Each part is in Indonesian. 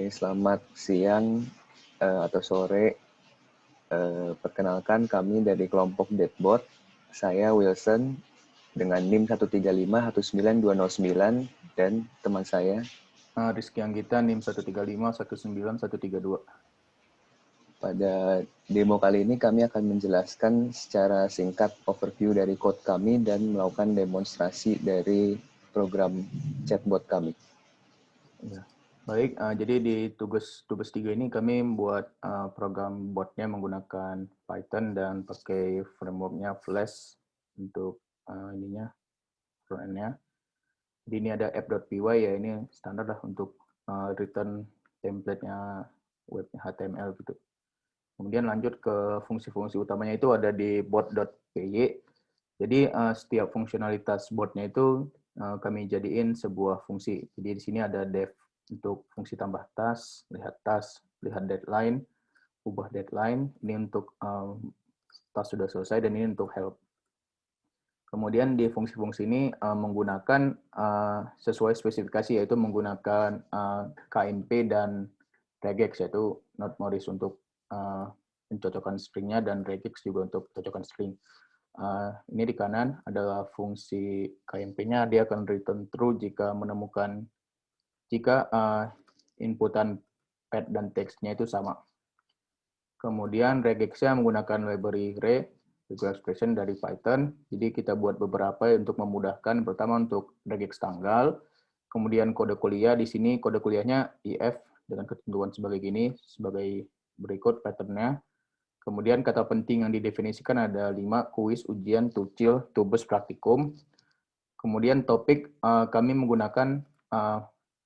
Selamat siang atau sore. Perkenalkan kami dari kelompok Deadbot. Saya Wilson dengan NIM 135-19209 dan teman saya Rizky Anggita, NIM 135-19132. Pada demo kali ini kami akan menjelaskan secara singkat overview dari code kami dan melakukan demonstrasi dari program chatbot kami. Ya. Baik, jadi di tugas 3 ini kami membuat program botnya menggunakan Python dan pakai frameworknya Flash untuk front-end-nya. Jadi ini ada app.py, ya ini standar lah untuk return template-nya webnya HTML gitu. Kemudian lanjut ke fungsi-fungsi utamanya itu ada di bot.py. Jadi setiap fungsionalitas botnya itu kami jadiin sebuah fungsi. Jadi di sini ada def untuk fungsi tambah task, lihat deadline, ubah deadline. Ini untuk task sudah selesai dan ini untuk help. Kemudian di fungsi-fungsi ini menggunakan sesuai spesifikasi, yaitu menggunakan KMP dan regex, yaitu not Morris untuk mencocokkan stringnya dan regex juga untuk cocokkan string. Ini di kanan adalah fungsi KMP-nya, dia akan return true jika menemukan inputan path dan teksnya itu sama. Kemudian regex-nya menggunakan library regular expression dari Python. Jadi kita buat beberapa untuk memudahkan. Pertama untuk regex tanggal, kemudian kode kuliah. Di sini kode kuliahnya if dengan ketentuan sebagai gini, sebagai berikut pattern-nya. Kemudian kata penting yang didefinisikan ada 5, kuis, ujian, tucil, tubes, praktikum. Kemudian topik, kami menggunakan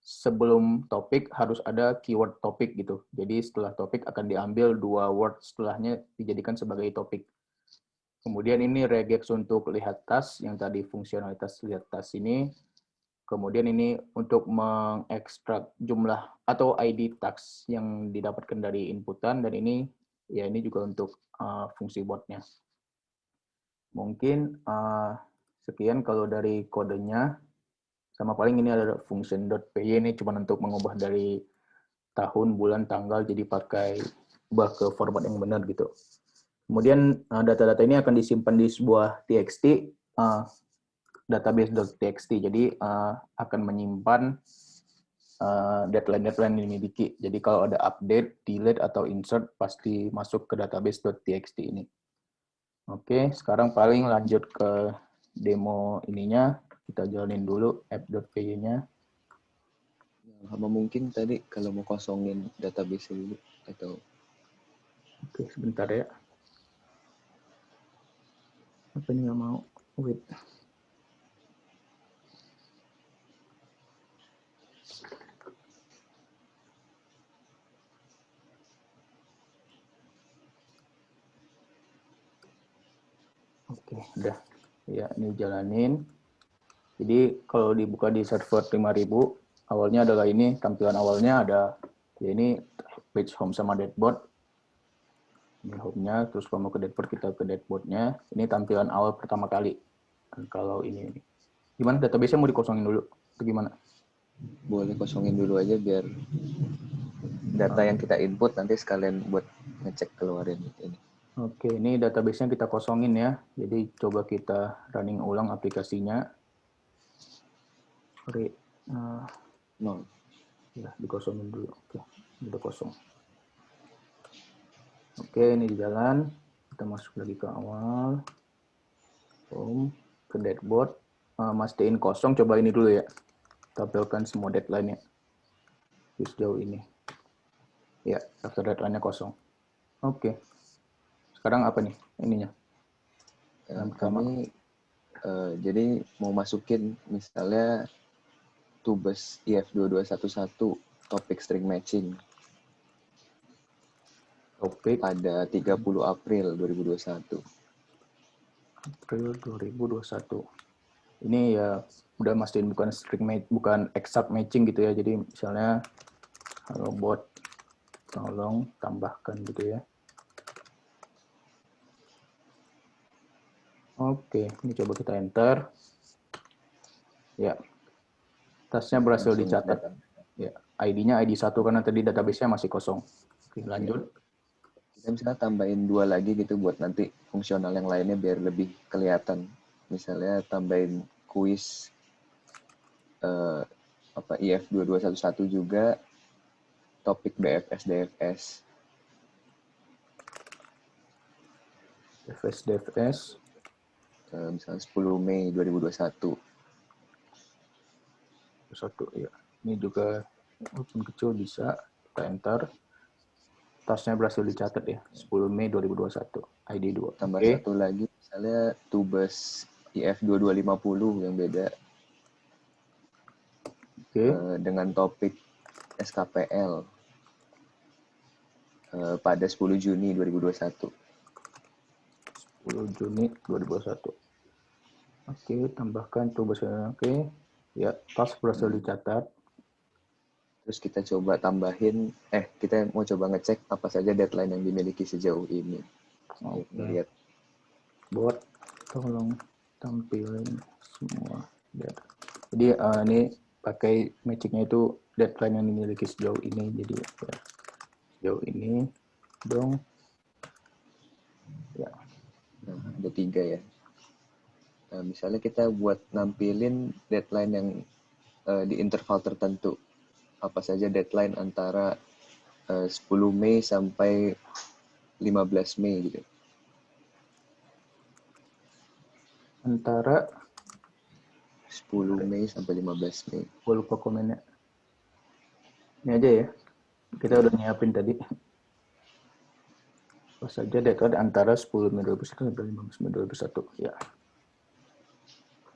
sebelum topik harus ada keyword topik gitu. Jadi setelah topik akan diambil 2 word setelahnya dijadikan sebagai topik. Kemudian ini regex untuk lihat task, yang tadi fungsionalitas lihat task ini. Kemudian ini untuk mengekstrak jumlah atau ID task yang didapatkan dari inputan, dan ini ya ini juga untuk fungsi botnya. Mungkin sekian kalau dari kodenya. Sama paling ini ada function.py, ini cuma untuk mengubah dari tahun, bulan, tanggal, jadi pakai ubah ke format yang benar gitu. Kemudian data-data ini akan disimpan di sebuah txt, database.txt, jadi akan menyimpan deadline-deadline yang dimiliki. Jadi kalau ada update, delete, atau insert, pasti masuk ke database.txt ini. Oke, sekarang paling lanjut ke demo ininya. Kita jalanin dulu app.py-nya. Sama mungkin tadi kalau mau kosongin database dulu atau. Oke, sebentar ya. Apa ini nggak mau? Wait. Oke, udah. Ya, ini jalanin. Jadi kalau dibuka di server 5000, awalnya adalah ini, tampilan awalnya ada, ya ini page home sama dashboard. Ini home-nya, terus kalau mau ke dashboard, kita ke dashboard-nya. Ini tampilan awal pertama kali. Dan kalau ini. Gimana, database-nya mau dikosongin dulu? Atau gimana? Boleh kosongin dulu aja biar data yang kita input nanti sekalian buat ngecek keluarin ini. Oke, ini database-nya kita kosongin ya. Jadi coba kita running ulang aplikasinya. Sorry. No. Ya, dikosongin dulu. Oke, udah kosong. Oke, ini di jalan. Kita masuk lagi ke awal. Home, ke dashboard. Mastiin kosong, coba ini dulu ya. Tampilkan semua deadline-nya. Di sejauh ini. Ya, daftar deadline-nya kosong. Oke. Sekarang apa nih ininya? Kami jadi mau masukin misalnya tubes IF2211 topik string matching Topik pada 30 April 2021. April 2021. Ini ya udah mastiin bukan string match, bukan exact matching gitu ya. Jadi misalnya halo bot, tolong tambahkan gitu ya. Oke, ini coba kita enter. Ya, tasnya berhasil Langsung dicatat. datang. Ya, ID-nya ID 1 karena tadi database-nya masih kosong. Oke, lanjut. Kita misalnya tambahin 2 lagi gitu buat nanti fungsional yang lainnya biar lebih kelihatan. Misalnya tambahin kuis IF2211 juga, topik DFS. DFS. Misalnya 10 Mei 2021. Ya. Ini juga walaupun kecil bisa kita enter. Tasnya berhasil dicatat ya, 10 Mei 2021, ID 2. Tambah Oke. satu lagi, misalnya tubes IF2250 yang beda. Oke. Dengan topik SKPL pada 10 Juni 2021. 10 Juni 2021. Oke, tambahkan tubesnya. Oke. Ya, tas berhasil dicatat. Terus kita coba tambahin, kita mau coba ngecek apa saja deadline yang dimiliki sejauh ini. Oke. Bot, tolong tampilin semua data. Jadi ini pakai magicnya itu deadline yang dimiliki sejauh ini. Jadi ya, sejauh ini dong. Ya. Nah, ada 3 ya. Nah, misalnya kita buat nampilin deadline yang di interval tertentu. Apa saja deadline antara 10 Mei sampai 15 Mei gitu. Antara 10 Mei sampai 15 Mei. gue lupa komennya. Ini aja ya. Kita udah nyiapin tadi. Apa saja deadline antara 10 Mei 2021 sampai 15 Mei 2021. Ya.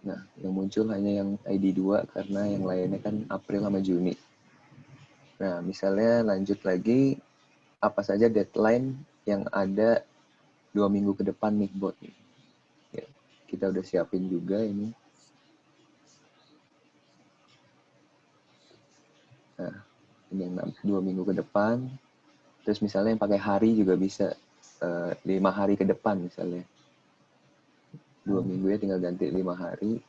Nah, yang muncul hanya yang ID 2 karena yang lainnya kan April sama Juni. Nah, misalnya lanjut lagi, apa saja deadline yang ada 2 minggu ke depan nih, Bot. Ya, kita udah siapin juga ini. Nah, ini yang 2 minggu ke depan. Terus misalnya yang pakai hari juga bisa 5 hari ke depan misalnya. 2 minggu ya tinggal ganti 5 hari.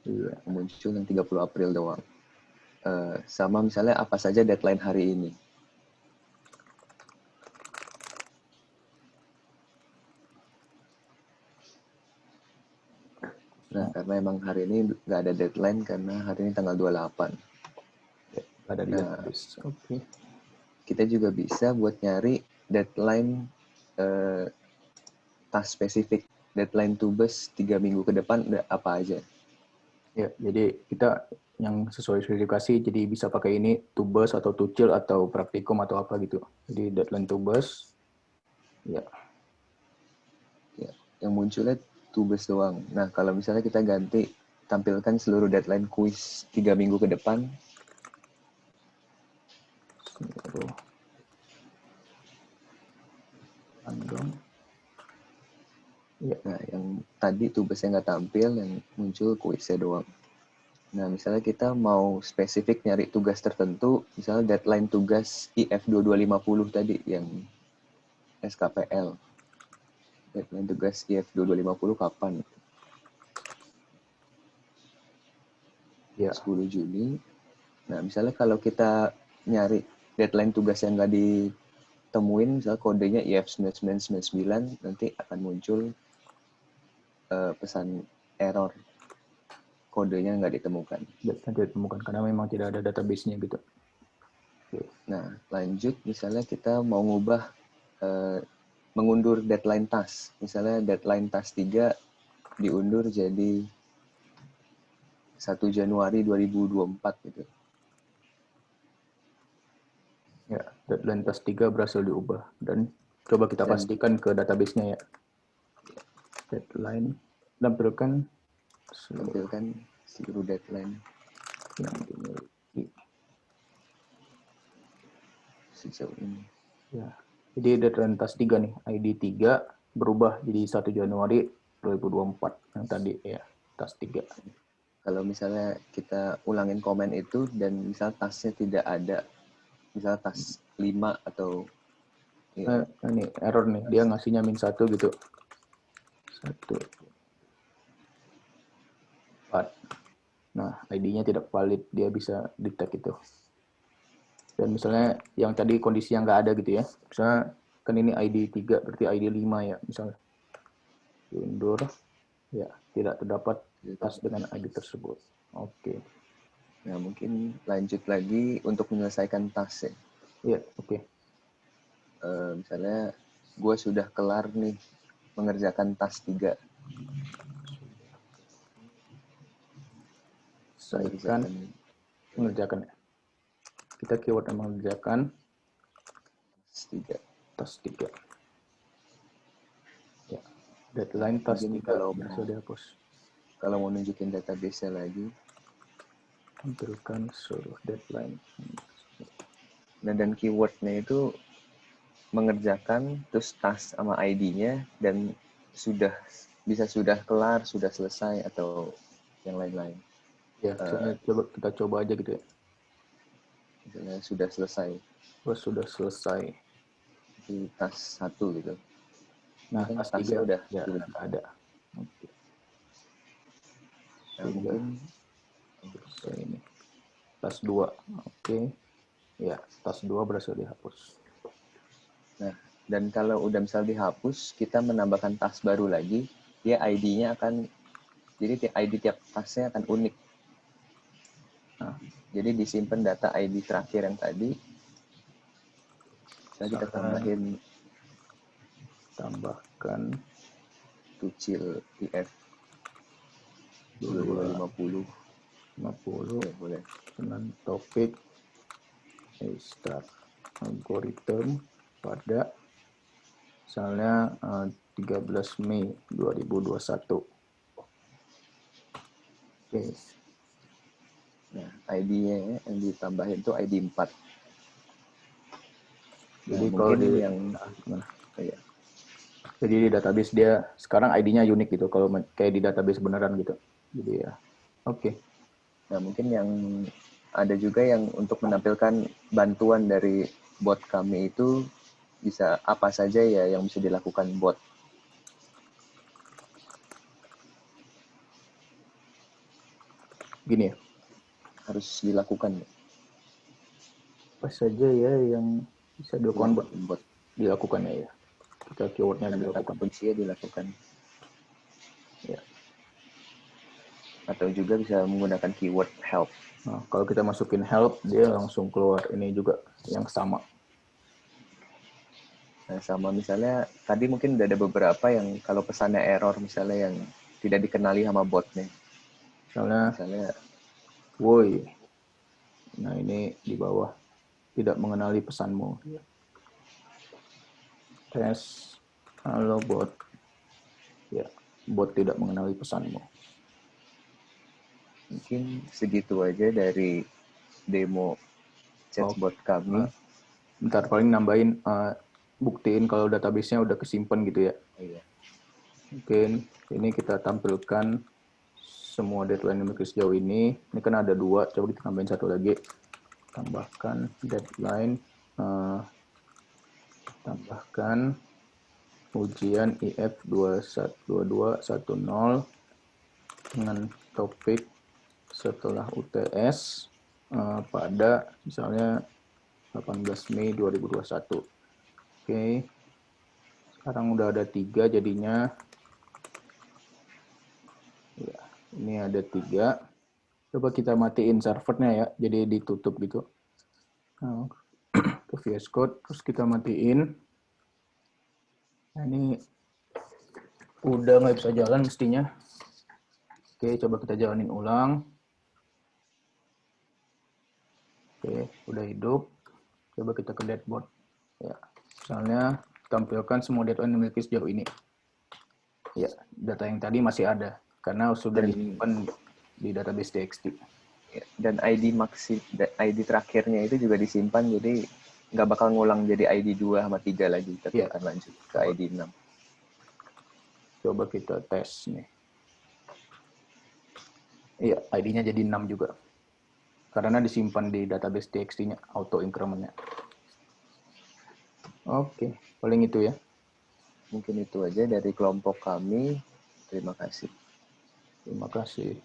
Iya, muncul yang 30 April doang. Sama misalnya apa saja deadline hari ini. Nah, karena emang hari ini nggak ada deadline karena hari ini tanggal 28. Ada di database. Oke. Kita juga bisa buat nyari deadline task spesifik. Deadline tubes 3 minggu ke depan udah apa aja. Ya, jadi kita yang sesuai spesifikasi, jadi bisa pakai ini tubes atau tucil atau praktikum atau apa gitu. Jadi deadline tubes. Ya. Ya, yang munculnya tubes doang. Nah, kalau misalnya kita ganti tampilkan seluruh deadline kuis 3 minggu ke depan. Ya. Nah, yang tadi tubesnya nggak tampil, yang muncul kuisnya doang. Nah, misalnya kita mau spesifik nyari tugas tertentu, misalnya deadline tugas IF2250 tadi, yang SKPL. Deadline tugas IF2250 kapan? Ya. 10 Juni. Nah, misalnya kalau kita nyari deadline tugas yang nggak ditemuin, misalnya kodenya IF9999, nanti akan muncul pesan error. Kodenya nggak ditemukan. Tidak ditemukan karena memang tidak ada database-nya gitu. Nah, lanjut misalnya kita mau ngubah mengundur deadline task. Misalnya deadline task 3 diundur jadi 1 Januari 2024 gitu. Ya, deadline task 3 berhasil diubah dan coba kita pastikan ke database-nya ya. Deadline tampilkan seluruh deadline yang dimiliki sejauh ini. Ya. Jadi deadline task 3 nih, ID 3 berubah jadi 1 Januari 2024 yang tadi ya, task 3. Kalau misalnya kita ulangin komen itu dan misal tasnya tidak ada, misal tas 5 atau ini error nih, dia ngasihnya -1 gitu. 1 4 Nah, ID-nya tidak valid, dia bisa detect itu. Dan misalnya yang tadi kondisi yang nggak ada gitu ya. Misalnya kan ini ID 3, berarti ID 5 ya misalnya. Undur, ya tidak terdapat tas dengan ID tersebut. Oke. Nah, mungkin lanjut lagi untuk menyelesaikan task ya. Iya, oke. Misalnya gue sudah kelar nih mengerjakan task 3. Mengerjakan ya. Kita keyword yang mengerjakan task 3. Ya. Deadline task 3 bisa dihapus. Kalau mau nunjukin database-nya lagi, tampilkan seluruh deadline. Nah, dan keywordnya itu mengerjakan, terus task sama ID-nya, dan sudah kelar, sudah selesai, atau yang lain-lain. Ya, kita coba aja gitu ya. Misalnya sudah selesai. Sudah selesai. Itu task 1 gitu. Nah, kan task 3 udah ya, ada. Oke. Nah, mungkin selesai ini. Task 2. Oke. Ya, task 2 berhasil dihapus. Nah, dan kalau udah misal dihapus, kita menambahkan task baru lagi, dia ID-nya akan, jadi ID tiap tasknya akan unik. Nah, jadi disimpan data ID terakhir yang tadi, kita tambahkan tucil if 2250 ya, boleh. Dengan topik start algorithm pada misalnya 13 Mei 2021. Oke. Nah, ID-nya yang ditambahin itu ID 4. Jadi kalau ya. Jadi di database dia sekarang ID-nya unik gitu, kalau kayak di database beneran gitu. Jadi ya, oke. Nah, mungkin yang ada juga yang untuk menampilkan bantuan dari bot kami itu bisa apa saja ya yang bisa dilakukan bot. Gini ya. Harus dilakukan. Apa saja ya yang bisa dilakukan bot? Dilakukan ya. Kita keywordnya dilakukan. Kuncinya dilakukan. Ya. Atau juga bisa menggunakan keyword help. Nah, kalau kita masukin help, dia langsung keluar ini juga yang sama. Nah, sama misalnya tadi mungkin udah ada beberapa yang kalau pesannya error misalnya yang tidak dikenali sama botnya. Misalnya woi. Nah, ini di bawah tidak mengenali pesanmu. Tes halo bot. Ya, bot tidak mengenali pesanmu. Mungkin segitu aja dari demo chatbot kami. Bentar, paling nambahin buktiin kalau database-nya udah kesimpan gitu ya. Iya. Mungkin ini kita tampilkan semua deadline yang sejauh ini. Ini kan ada 2, coba kita tambahin 1 lagi. Tambahkan deadline, tambahkan ujian IF 2210 dengan topik setelah UTS pada misalnya 18 Mei 2021. Oke. Sekarang udah ada 3 jadinya. Ya, ini ada 3. Coba kita matiin servernya ya, jadi ditutup gitu. Nah, ke VS Code, terus kita matiin. Nah, ini udah nggak bisa jalan mestinya. Oke, coba kita jalanin ulang. Oke, udah hidup. Coba kita ke dashboard. Ya, misalnya tampilkan semua data yang dimiliki sejauh ini. Ya, data yang tadi masih ada karena sudah disimpan di database TXT. Dan ID terakhirnya itu juga disimpan, jadi nggak bakal ngulang jadi ID 2 sama 3 lagi. Tapi akan lanjut ke ID 6. Coba kita tes nih. Iya, ID-nya jadi 6 juga. Karena disimpan di database TXT-nya, auto increment-nya. Oke, paling itu ya. Mungkin itu aja dari kelompok kami. Terima kasih. Terima kasih.